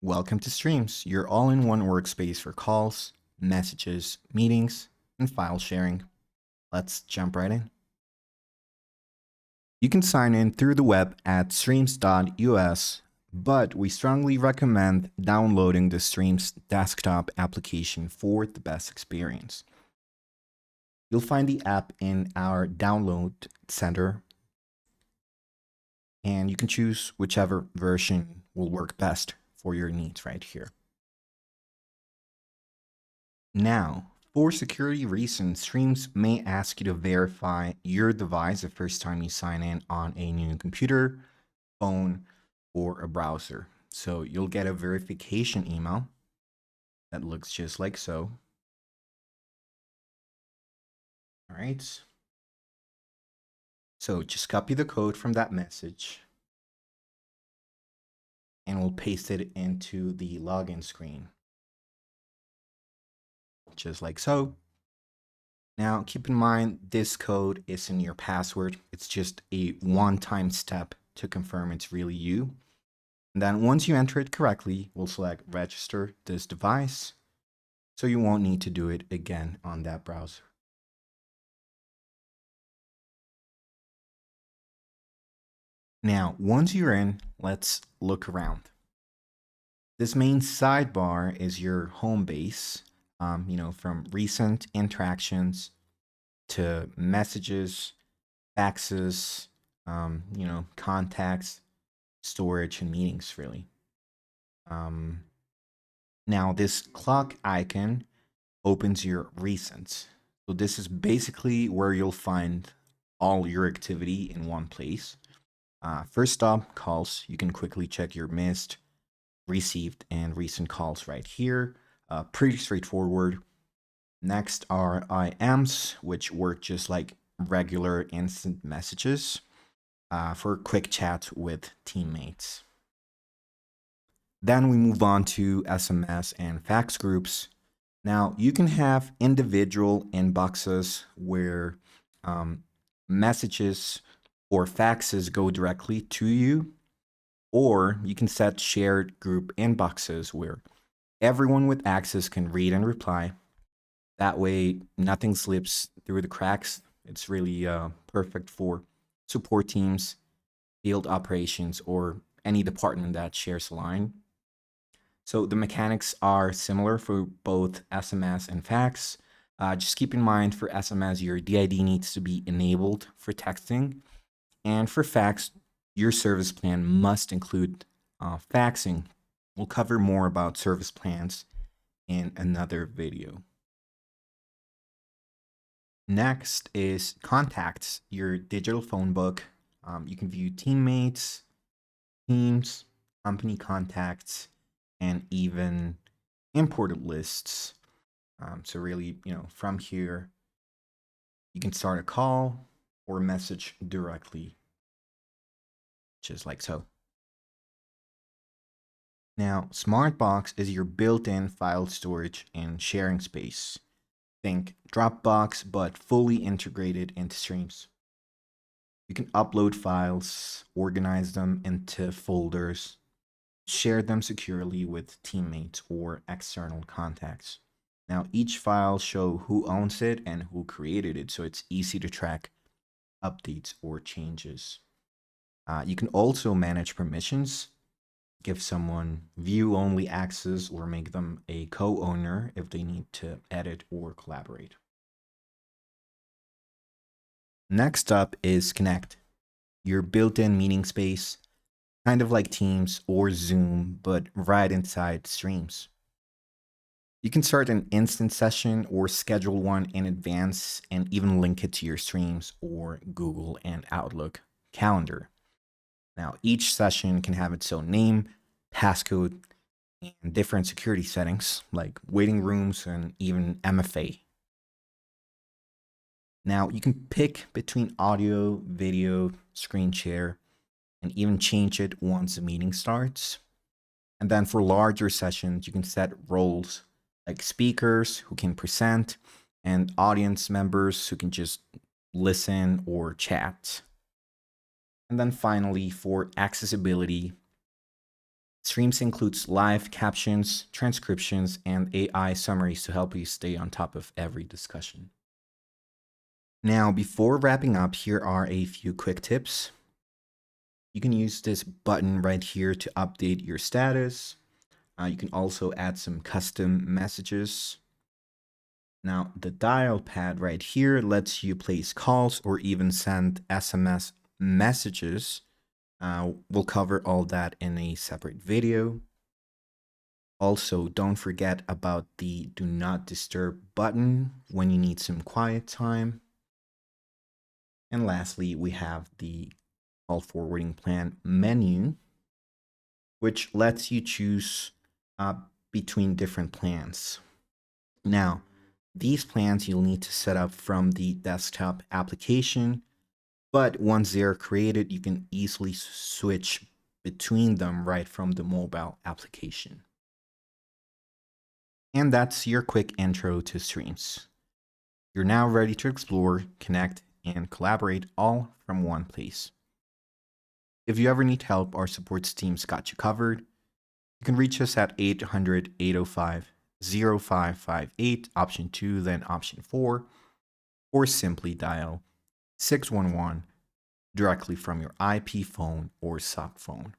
Welcome to Streams, your all-in-one workspace for calls, messages, meetings, and file sharing. Let's jump right in. You can sign in through the web at streams.us, but we strongly recommend downloading the Streams desktop application for the best experience. You'll find the app in our download center, and you can choose whichever version will work best for your needs right here. Now, for security reasons, Streams may ask you to verify your device the first time you sign in on a new computer, phone, or a browser. So you'll get a verification email that looks just like so. All right. So just copy the code from that message and we'll paste it into the login screen. Just like so. Now, keep in mind, this code isn't your password. It's just a one-time step to confirm it's really you. And then once you enter it correctly, we'll select register this device. So you won't need to do it again on that browser. Now, once you're in, let's look around. This main sidebar is your home base. From recent interactions to messages, faxes, contacts, storage, and meetings, really. Now, this clock icon opens your recents. So this is basically where you'll find all your activity in one place. First up, calls. You can quickly check your missed, received, and recent calls right here. Pretty straightforward. Next are IMs, which work just like regular instant messages for quick chat with teammates. Then we move on to SMS and fax groups. Now, you can have individual inboxes where messages or faxes go directly to you, or you can set shared group inboxes where everyone with access can read and reply. That way, nothing slips through the cracks. It's really perfect for support teams, field operations, or any department that shares a line. So the mechanics are similar for both SMS and fax. Just keep in mind for SMS, your DID needs to be enabled for texting. And for fax, your service plan must include faxing. We'll cover more about service plans in another video. Next is contacts, your digital phone book. You can view teammates, teams, company contacts, and even imported lists. So really, from here, you can start a call or message directly, just like so. Now, Smartbox is your built-in file storage and sharing space. Think Dropbox, but fully integrated into Streams. You can upload files, organize them into folders, share them securely with teammates or external contacts. Now, each file shows who owns it and who created it, so it's easy to track updates or changes. You can also manage permissions, give someone view-only access, or make them a co-owner if they need to edit or collaborate. Next up is Connect, your built-in meeting space, kind of like Teams or Zoom, but right inside Streams. You can start an instant session or schedule one in advance and even link it to your Streams or Google and Outlook calendar. Now, each session can have its own name, passcode, and different security settings like waiting rooms and even MFA. Now, you can pick between audio, video, screen share, and even change it once the meeting starts. And then for larger sessions, you can set roles like speakers who can present and audience members who can just listen or chat. And then finally, for accessibility, Streams includes live captions, transcriptions, and AI summaries to help you stay on top of every discussion. Now, before wrapping up, here are a few quick tips. You can use this button right here to update your status. You can also add some custom messages. Now, the dial pad right here lets you place calls or even send SMS messages. We'll cover all that in a separate video. Also, don't forget about the do not disturb button when you need some quiet time. And lastly, we have the call forwarding plan menu, which lets you choose between different plans. Now, these plans you'll need to set up from the desktop application, but once they're created, you can easily switch between them right from the mobile application. And that's your quick intro to streams. You're now ready to explore, connect, and collaborate all from one place. If you ever need help, our support team's got you covered. You can reach us at 800-805-0558, option 2, then option 4, or simply dial 611 directly from your IP phone or SOC phone.